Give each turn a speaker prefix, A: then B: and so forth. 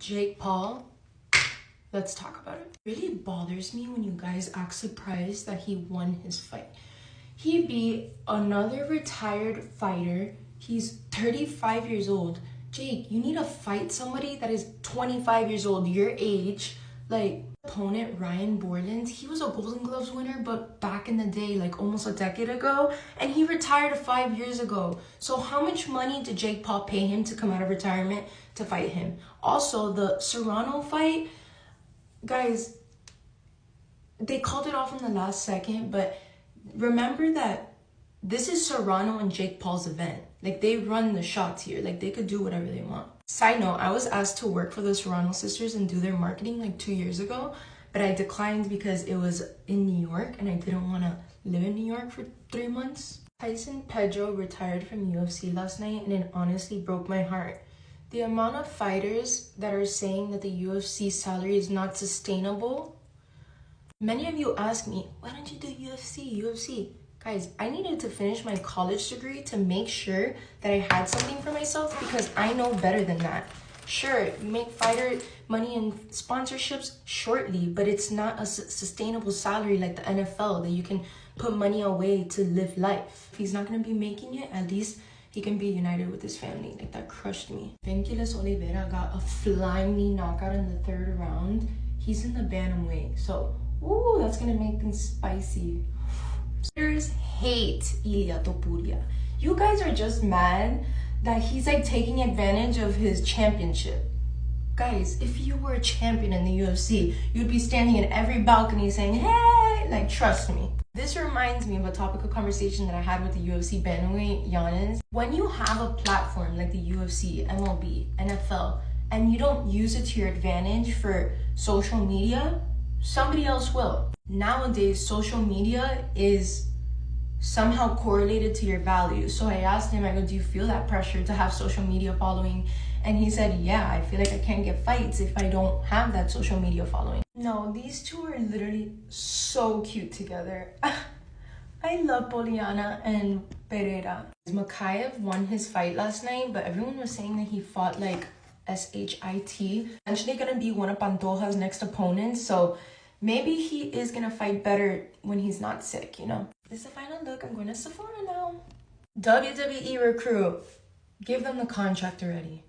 A: Jake Paul, let's talk about it. It really bothers me when you guys act surprised that he won his fight. He beat another retired fighter. He's 35 years old. Jake, you need to fight somebody that is 25 years old, your age. Like, opponent Ryan Borland, he was a Golden Gloves winner, but back in the day, like almost a decade ago, and he retired 5 years ago. So how much money did Jake Paul pay him to come out of retirement to fight him? Also, the Serrano fight, guys, they called it off in the last second, but remember that this is Serrano and Jake Paul's event. Like, they run the shots here. Like, they could do whatever they want. Side note, I was asked to work for the Serrano sisters and do their marketing like 2 years ago, but I declined because it was in New York and I didn't want to live in New York for 3 months. Tyson Pedro retired from UFC last night and it honestly broke my heart. The amount of fighters that are saying that the UFC salary is not sustainable. Many of you ask me, why don't you do UFC? Guys, I needed to finish my college degree to make sure that I had something for myself because I know better than that. Sure, you make fighter money and sponsorships shortly, but it's not a sustainable salary like the NFL that you can put money away to live life. If he's not going to be making it, at least he can be united with his family. Like, that crushed me. Venturas Oliveira got a flying knee knockout in the 3rd round. He's in the bantamweight, so ooh, that's going to make things spicy. Haters hate Ilia Topuria. You guys are just mad that he's like taking advantage of his championship. Guys, if you were a champion in the UFC, you'd be standing in every balcony saying, hey, like, trust me. This reminds me of a topic of conversation that I had with the UFC bantamweight, Giannis. When you have a platform like the UFC, MLB, NFL, and you don't use it to your advantage for social media, somebody else will. Nowadays, social media is somehow correlated to your values. So I asked him, I go, do you feel that pressure to have social media following? And he said, yeah, I feel like I can't get fights if I don't have that social media following. No, these two are literally so cute together. I love Poliana and Pereira. Makayev won his fight last night, but everyone was saying that he fought like SHIT. Eventually gonna be one of Pantoja's next opponents, so maybe he is gonna fight better when he's not sick, you know? This is the final look. I'm going to Sephora now. WWE recruit. Give them the contract already.